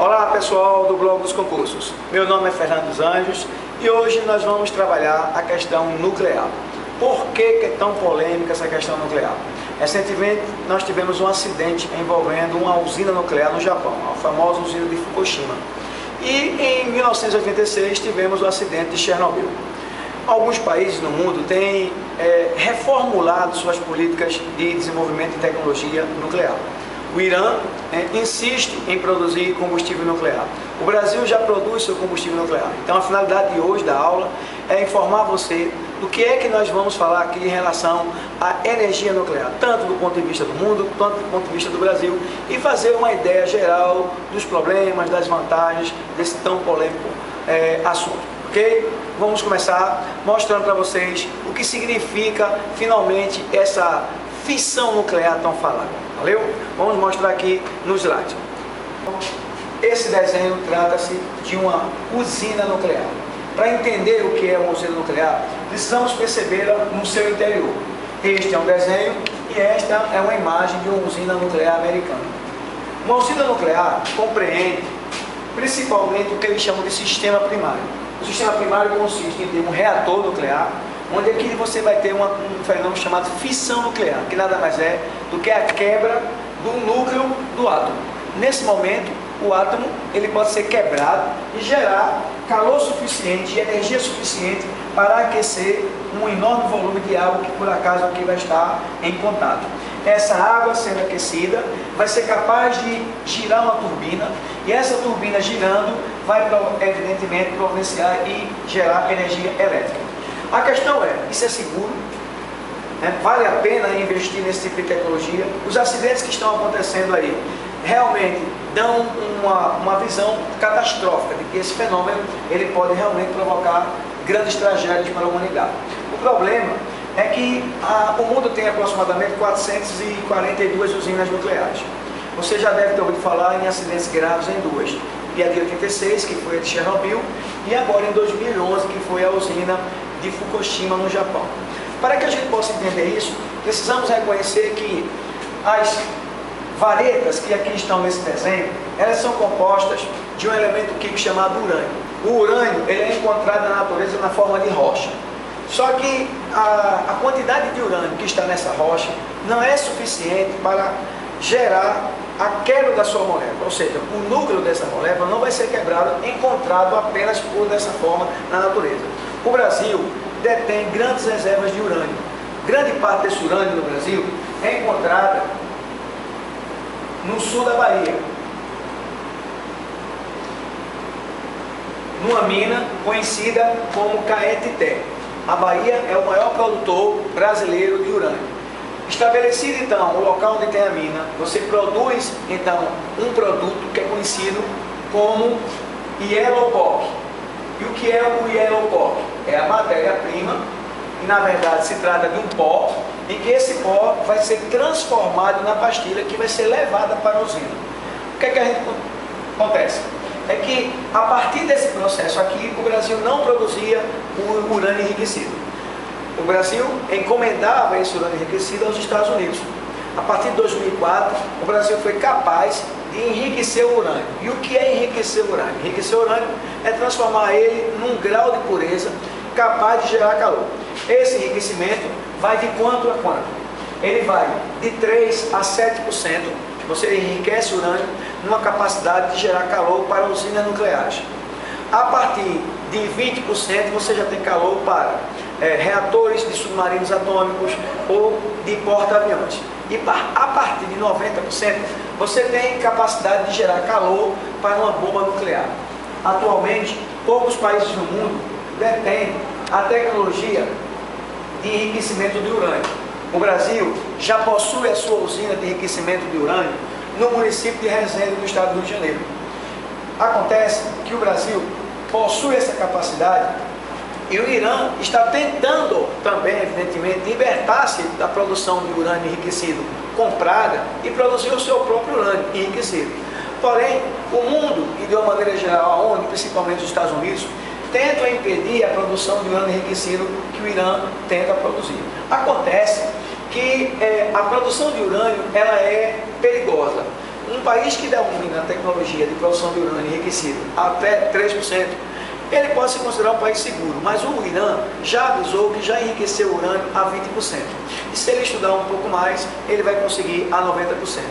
Olá pessoal do blog dos concursos, meu nome é Fernando dos Anjos e hoje nós vamos trabalhar a questão nuclear. Por que é tão polêmica essa questão nuclear? Recentemente nós tivemos um acidente envolvendo uma usina nuclear no Japão, a famosa usina de Fukushima. E em 1986 tivemos o acidente de Chernobyl. Alguns países no mundo têm reformulado suas políticas de desenvolvimento de tecnologia nuclear. O Irã insiste em produzir combustível nuclear. O Brasil já produz seu combustível nuclear. Então a finalidade de hoje da aula é informar você do que é que nós vamos falar aqui em relação à energia nuclear, tanto do ponto de vista do mundo, quanto do ponto de vista do Brasil, e fazer uma ideia geral dos problemas, das vantagens desse tão polêmico assunto. Ok? Vamos começar mostrando para vocês o que significa finalmente essa fissão nuclear tão falada. Valeu? Vamos mostrar aqui no slide. Esse desenho trata-se de uma usina nuclear. Para entender o que é uma usina nuclear, precisamos percebê-la no seu interior. Este é um desenho e esta é uma imagem de uma usina nuclear americana. Uma usina nuclear compreende principalmente o que eles chamam de sistema primário. O sistema primário consiste em ter um reator nuclear, onde aqui você vai ter um fenômeno chamado fissão nuclear, que nada mais é do que a quebra do núcleo do átomo. Nesse momento, o átomo ele pode ser quebrado e gerar calor suficiente e energia suficiente para aquecer um enorme volume de água que por acaso aqui vai estar em contato. Essa água sendo aquecida vai ser capaz de girar uma turbina e essa turbina girando vai evidentemente providenciar e gerar energia elétrica. A questão é, isso é seguro? Vale a pena investir nesse tipo de tecnologia? Os acidentes que estão acontecendo aí realmente dão uma visão catastrófica de que esse fenômeno ele pode realmente provocar grandes tragédias para a humanidade. O problema é que o mundo tem aproximadamente 442 usinas nucleares. Você já deve ter ouvido falar em acidentes graves em duas. E a de 86, que foi a de Chernobyl, e agora em 2011, que foi a usina de Fukushima, no Japão. Para que a gente possa entender isso, precisamos reconhecer que as varetas que aqui estão nesse desenho, elas são compostas de um elemento químico chamado urânio. O urânio ele é encontrado na natureza na forma de rocha. Só que a quantidade de urânio que está nessa rocha não é suficiente para gerar a quebra da sua molécula, ou seja, o núcleo dessa molécula não vai ser quebrado, encontrado apenas por dessa forma na natureza. O Brasil detém grandes reservas de urânio. Grande parte desse urânio no Brasil é encontrada no sul da Bahia, numa mina conhecida como Caetité. A Bahia é o maior produtor brasileiro de urânio. Estabelecido então o local onde tem a mina, você produz então um produto que é conhecido como yellow coke. E o que é o yellow coke? É a matéria-prima, e na verdade se trata de um pó, em que esse pó vai ser transformado na pastilha que vai ser levada para a usina. O que é que a gente acontece? É que a partir desse processo aqui, o Brasil não produzia o urânio enriquecido. O Brasil encomendava esse urânio enriquecido aos Estados Unidos. A partir de 2004, o Brasil foi capaz de enriquecer o urânio. E o que é enriquecer o urânio? Enriquecer o urânio é transformar ele num grau de pureza capaz de gerar calor. Esse enriquecimento vai de quanto a quanto? Ele vai de 3 a 7%. Você enriquece o urânio numa capacidade de gerar calor para usinas nucleares. A partir de 20% você já tem calor para reatores de submarinos atômicos ou de porta-aviões. E a partir de 90% você tem capacidade de gerar calor para uma bomba nuclear. Atualmente, poucos países no mundo detêm a tecnologia de enriquecimento de urânio. O Brasil já possui a sua usina de enriquecimento de urânio no município de Resende, no estado do Rio de Janeiro. Acontece que o Brasil possui essa capacidade e o Irã está tentando também, evidentemente, libertar-se da produção de urânio enriquecido comprada e produzir o seu próprio urânio enriquecido. Porém, o mundo, e de uma maneira geral a ONU, principalmente os Estados Unidos, tentam impedir a produção de urânio enriquecido que o Irã tenta produzir. Acontece que a produção de urânio ela é perigosa. Um país país que domina a tecnologia de produção de urânio enriquecido até 3%, ele pode se considerar um país seguro, mas o Irã já avisou que já enriqueceu o urânio a 20%. E se ele estudar um pouco mais, ele vai conseguir a 90%.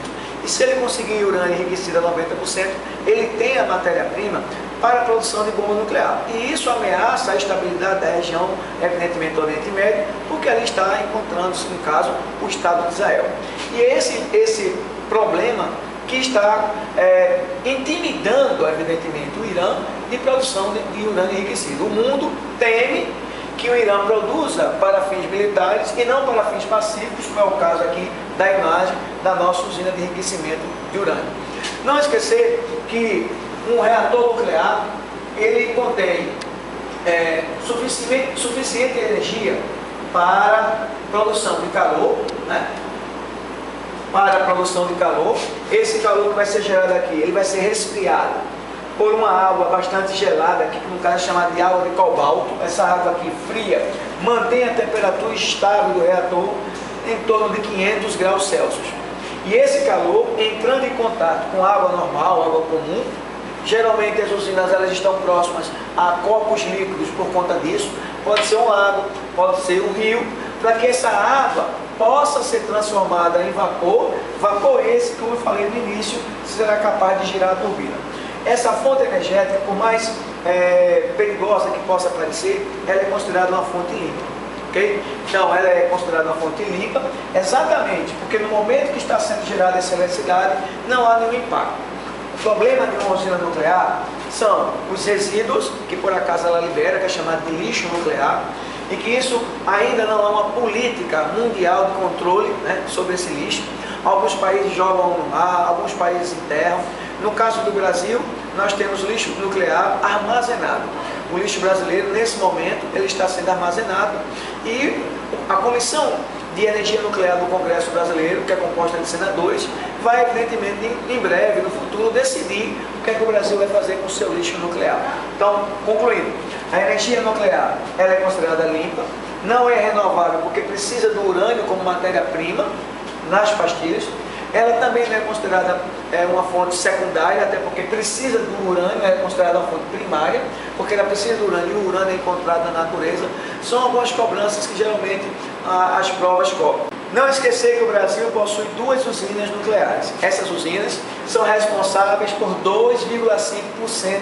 E se ele conseguir urânio enriquecido a 90%, ele tem a matéria-prima para a produção de bomba nuclear. E isso ameaça a estabilidade da região, evidentemente do Oriente Médio, porque ali está encontrando-se, no caso, o Estado de Israel. E esse problema que está intimidando, evidentemente, o Irã de produção de urânio enriquecido. O mundo teme que o Irã produza para fins militares e não para fins pacíficos, como é o caso aqui da imagem da nossa usina de enriquecimento de urânio. Não esquecer que um reator nuclear, ele contém suficiente energia para produção de calor, né? Para a produção de calor. Esse calor que vai ser gerado aqui, ele vai ser resfriado por uma água bastante gelada, aqui, que no caso é chamada de água de cobalto. Essa água aqui fria mantém a temperatura estável do reator em torno de 500 graus Celsius. E esse calor, entrando em contato com água normal, água comum, geralmente as usinas elas estão próximas a corpos líquidos por conta disso, pode ser um lago, pode ser um rio, para que essa água possa ser transformada em vapor, vapor esse, como eu falei no início, será capaz de girar a turbina. Essa fonte energética, por mais perigosa que possa parecer, ela é considerada uma fonte limpa. Okay? Então, ela é considerada uma fonte limpa, exatamente porque no momento que está sendo gerada essa eletricidade, não há nenhum impacto. O problema de uma usina nuclear são os resíduos, que por acaso ela libera, que é chamado de lixo nuclear, e que isso ainda não há uma política mundial de controle, né, sobre esse lixo. Alguns países jogam no mar, alguns países enterram. No caso do Brasil, nós temos lixo nuclear armazenado. O lixo brasileiro, nesse momento, ele está sendo armazenado e a Comissão de Energia Nuclear do Congresso Brasileiro, que é composta de senadores, vai, evidentemente, em breve, no futuro, decidir o que é que o Brasil vai fazer com o seu lixo nuclear. Então, concluindo, a energia nuclear ela é considerada limpa, não é renovável porque precisa do urânio como matéria-prima nas pastilhas. Ela também não é considerada uma fonte secundária, até porque precisa do urânio, é considerada uma fonte primária, porque ela precisa do urânio e o urânio é encontrado na natureza. São algumas cobranças que geralmente as provas cobram. Não esquecer que o Brasil possui 2 usinas nucleares. Essas usinas são responsáveis por 2,5%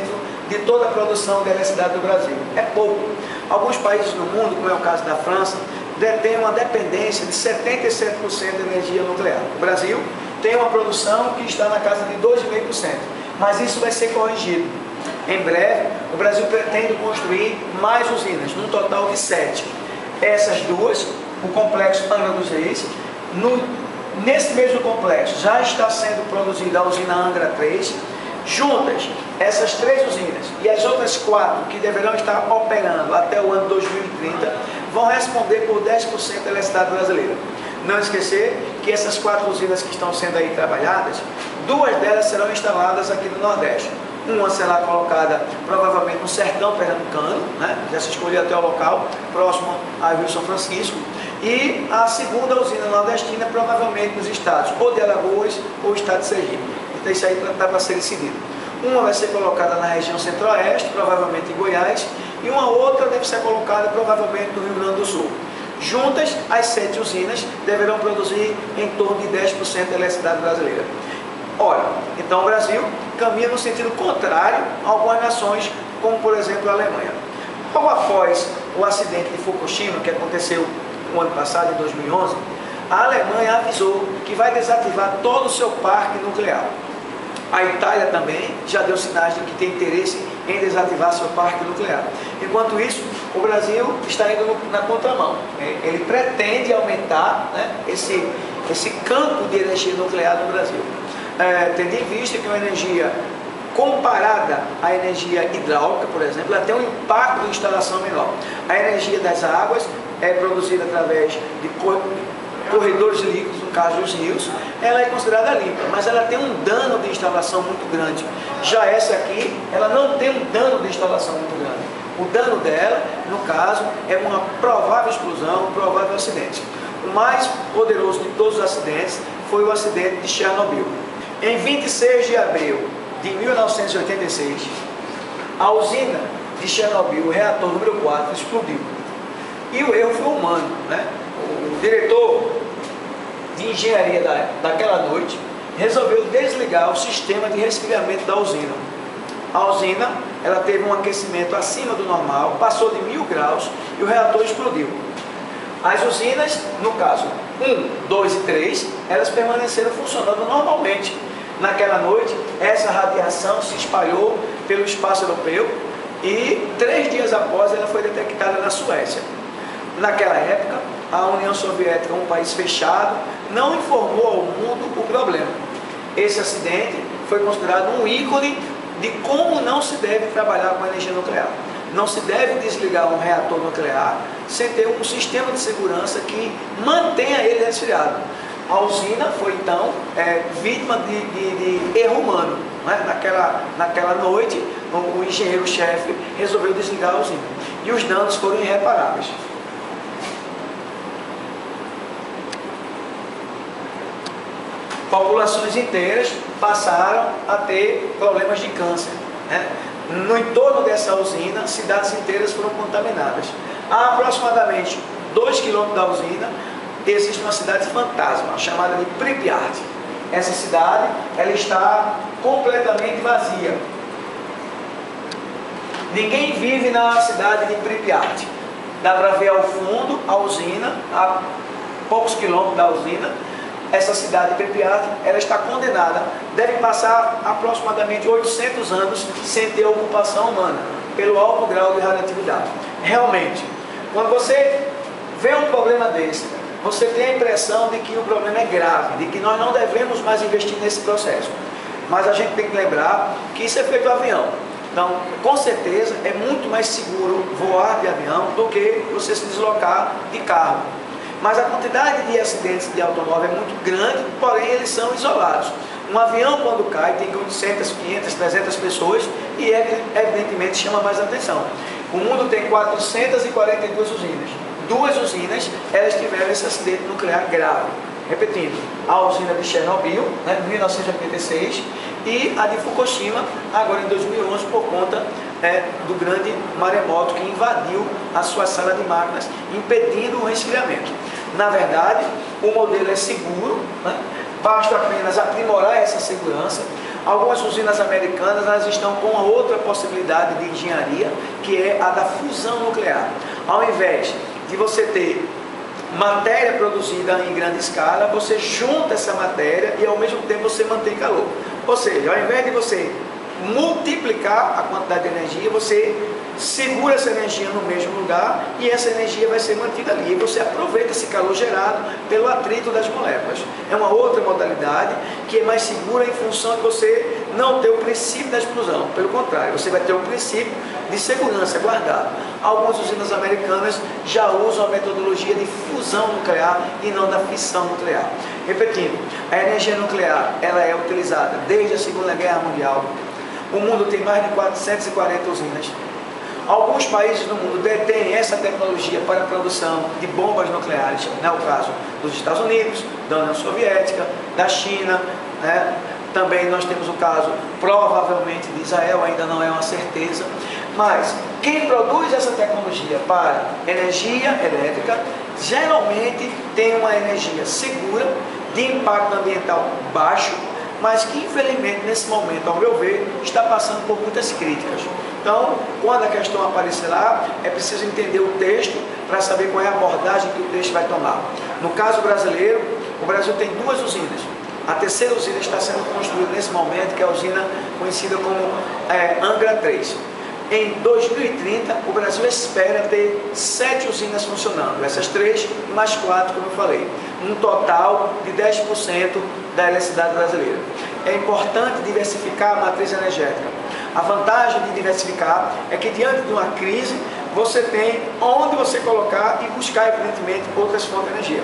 de toda a produção de eletricidade do Brasil. É pouco. Alguns países no mundo, como é o caso da França, detém uma dependência de 77% de energia nuclear. O Brasil tem uma produção que está na casa de 2,5%, mas isso vai ser corrigido. Em breve, o Brasil pretende construir mais usinas, num total de 7. Essas 2, o complexo Angra dos Reis, nesse mesmo complexo já está sendo produzida a usina Angra 3, juntas, essas 3 usinas e as outras 4 que deverão estar operando até o ano 2030, vão responder por 10% da eletricidade brasileira. Não esquecer que essas 4 usinas que estão sendo aí trabalhadas, 2 delas serão instaladas aqui no Nordeste. Uma será colocada provavelmente no sertão pernambucano, né? Já se escolheu até o local, próximo a Rio São Francisco. E a segunda usina nordestina provavelmente nos estados ou de Alagoas ou estado de Sergipe. Então isso aí está para ser decidido. Uma vai ser colocada na região centro-oeste, provavelmente em Goiás, e uma outra deve ser colocada provavelmente no Rio Grande do Sul. Juntas, as 7 usinas deverão produzir em torno de 10% da eletricidade brasileira. Ora, então o Brasil caminha no sentido contrário a algumas nações, como por exemplo a Alemanha. Logo após o acidente de Fukushima, que aconteceu no ano passado, em 2011, a Alemanha avisou que vai desativar todo o seu parque nuclear. A Itália também já deu sinais de que tem interesse em desativar seu parque nuclear. Enquanto isso, o Brasil está indo na contramão. Ele pretende aumentar, né, esse campo de energia nuclear no Brasil. Tendo em vista que uma energia comparada à energia hidráulica, por exemplo, ela tem um impacto de instalação menor. A energia das águas é produzida através de corredores líquidos, no caso dos rios, ela é considerada limpa, mas ela tem um dano de instalação muito grande. Já essa aqui, ela não tem um dano de instalação muito grande. O dano dela, no caso, é uma provável explosão, um provável acidente. O mais poderoso de todos os acidentes foi o acidente de Chernobyl. Em 26 de abril de 1986, a usina de Chernobyl, o reator número 4, explodiu. E o erro foi humano, né? O diretor de engenharia daquela noite resolveu desligar o sistema de resfriamento da usina. A usina, ela teve um aquecimento acima do normal, passou de 1000 graus e o reator explodiu. As usinas, no caso 1, 2 e 3, elas permaneceram funcionando normalmente. Naquela noite, essa radiação se espalhou pelo espaço europeu e 3 dias após ela foi detectada na Suécia. Naquela época, a União Soviética, um país fechado, não informou ao mundo o problema. Esse acidente foi considerado um ícone de como não se deve trabalhar com a energia nuclear. Não se deve desligar um reator nuclear sem ter um sistema de segurança que mantenha ele resfriado. A usina foi então vítima de erro humano, né? Naquela noite, o engenheiro-chefe resolveu desligar a usina e os danos foram irreparáveis. Populações inteiras passaram a ter problemas de câncer, né? No entorno dessa usina, cidades inteiras foram contaminadas. A aproximadamente 2 quilômetros da usina, existe uma cidade fantasma, chamada de Pripyat. Essa cidade, ela está completamente vazia. Ninguém vive na cidade de Pripyat. Dá para ver ao fundo a usina, a poucos quilômetros da usina. Essa cidade de Pripyat, ela está condenada, deve passar aproximadamente 800 anos sem ter ocupação humana, pelo alto grau de radioatividade. Realmente, quando você vê um problema desse, você tem a impressão de que o problema é grave, de que nós não devemos mais investir nesse processo. Mas a gente tem que lembrar que isso é feito de avião. Então, com certeza, é muito mais seguro voar de avião do que você se deslocar de carro. Mas a quantidade de acidentes de automóvel é muito grande, porém eles são isolados. Um avião, quando cai, tem 800, 500, 300 pessoas e evidentemente chama mais atenção. O mundo tem 442 usinas. 2 usinas, elas tiveram esse acidente nuclear grave. Repetindo, a usina de Chernobyl, né, em 1986, e a de Fukushima, agora em 2011, por conta do grande maremoto que invadiu a sua sala de máquinas, impedindo o resfriamento. Na verdade, o modelo é seguro, né? Basta apenas aprimorar essa segurança. Algumas usinas americanas elas estão com uma outra possibilidade de engenharia, que é a da fusão nuclear. Ao invés de você ter matéria produzida em grande escala, você junta essa matéria e ao mesmo tempo você mantém calor. Ou seja, ao invés de você multiplicar a quantidade de energia, você segura essa energia no mesmo lugar e essa energia vai ser mantida ali. E você aproveita esse calor gerado pelo atrito das moléculas. É uma outra modalidade que é mais segura em função de você não ter o princípio da explosão. Pelo contrário, você vai ter o princípio de segurança guardado. Algumas usinas americanas já usam a metodologia de fusão nuclear e não da fissão nuclear. Repetindo, a energia nuclear ela é utilizada desde a Segunda Guerra Mundial. O mundo tem mais de 440 usinas. Alguns países do mundo detêm essa tecnologia para a produção de bombas nucleares, né? O caso dos Estados Unidos, da União Soviética, da China, né? Também nós temos o caso, provavelmente, de Israel, ainda não é uma certeza. Mas quem produz essa tecnologia para energia elétrica, geralmente tem uma energia segura, de impacto ambiental baixo, mas que infelizmente nesse momento, ao meu ver, está passando por muitas críticas. Então, quando a questão aparecer lá, é preciso entender o texto para saber qual é a abordagem que o texto vai tomar. No caso brasileiro, o Brasil tem 2 usinas. A terceira usina está sendo construída nesse momento, que é a usina conhecida como Angra 3. Em 2030, o Brasil espera ter 7 usinas funcionando, essas 3 mais 4, como eu falei, um total de 10% da eletricidade brasileira. É importante diversificar a matriz energética. A vantagem de diversificar é que diante de uma crise, você tem onde você colocar e buscar, evidentemente, outras fontes de energia.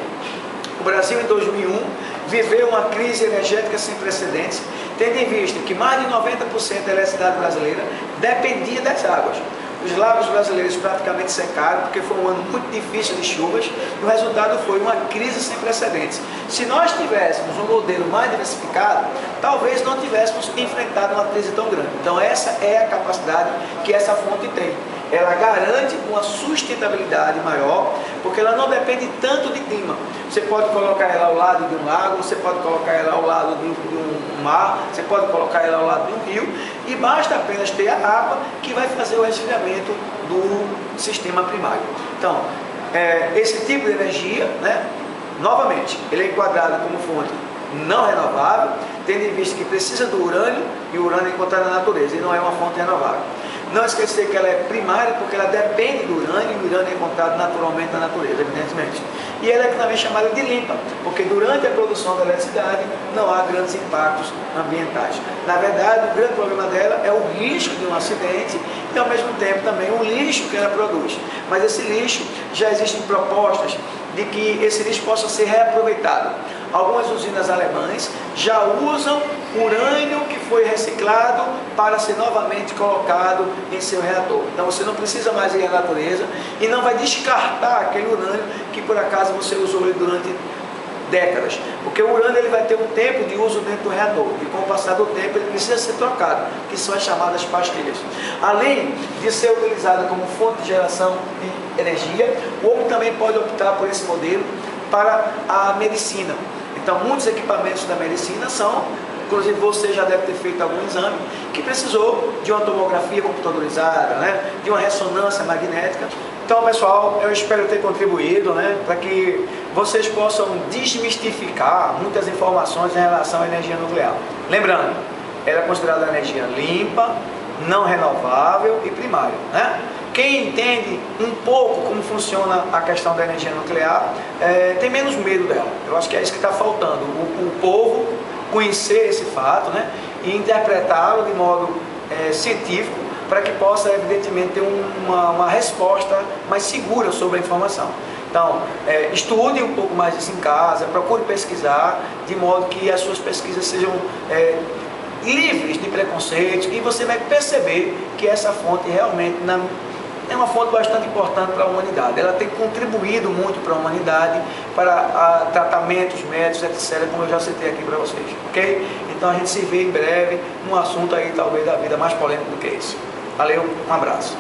O Brasil, em 2001, viveu uma crise energética sem precedentes, tendo em vista que mais de 90% da eletricidade brasileira dependia das águas. os lagos brasileiros praticamente secaram, porque foi um ano muito difícil de chuvas, e o resultado foi uma crise sem precedentes. Se nós tivéssemos um modelo mais diversificado, talvez não tivéssemos enfrentado uma crise tão grande. Então essa é a capacidade que essa fonte tem. Ela garante uma sustentabilidade maior, porque ela não depende tanto de clima. Você pode colocar ela ao lado de um lago, você pode colocar ela ao lado de um mar, você pode colocar ela ao lado de um rio, e basta apenas ter a água que vai fazer o resfriamento do sistema primário. Então, esse tipo de energia, né, novamente, ele é enquadrado como fonte não renovável, tendo em vista que precisa do urânio, e o urânio é encontrado na natureza, e não é uma fonte renovável. Não esquecer que ela é primária, porque ela depende do urânio, e o urânio é encontrado naturalmente na natureza, evidentemente. E ela é também chamada de limpa, porque durante a produção da eletricidade não há grandes impactos ambientais. Na verdade, o grande problema dela é o risco de um acidente e, ao mesmo tempo, também o lixo que ela produz. Mas esse lixo, já existem propostas de que esse lixo possa ser reaproveitado. Algumas usinas alemãs já usam urânio que foi reciclado para ser novamente colocado em seu reator. Então você não precisa mais ir à natureza e não vai descartar aquele urânio que por acaso você usou ele durante décadas. Porque o urânio ele vai ter um tempo de uso dentro do reator e com o passar do tempo ele precisa ser trocado, que são as chamadas pastilhas. Além de ser utilizado como fonte de geração de energia, o homem também pode optar por esse modelo para a medicina. Então muitos equipamentos da medicina são, inclusive você já deve ter feito algum exame que precisou de uma tomografia computadorizada, né, de uma ressonância magnética. Então pessoal, eu espero ter contribuído, né, para que vocês possam desmistificar muitas informações em relação à energia nuclear. Lembrando, ela é considerada energia limpa, não renovável e primária, né? Quem entende um pouco como funciona a questão da energia nuclear tem menos medo dela. Eu acho que é isso que está faltando. O povo conhecer esse fato, né, e interpretá-lo de modo científico para que possa, evidentemente, ter uma resposta mais segura sobre a informação. Então, estude um pouco mais isso em casa, procure pesquisar, de modo que as suas pesquisas sejam livres de preconceitos, e você vai perceber que essa fonte realmente é uma fonte bastante importante para a humanidade. Ela tem contribuído muito para a humanidade, para tratamentos médicos, etc., como eu já citei aqui para vocês, ok? Então a gente se vê em breve num assunto aí talvez da vida mais polêmico do que esse. Valeu, um abraço.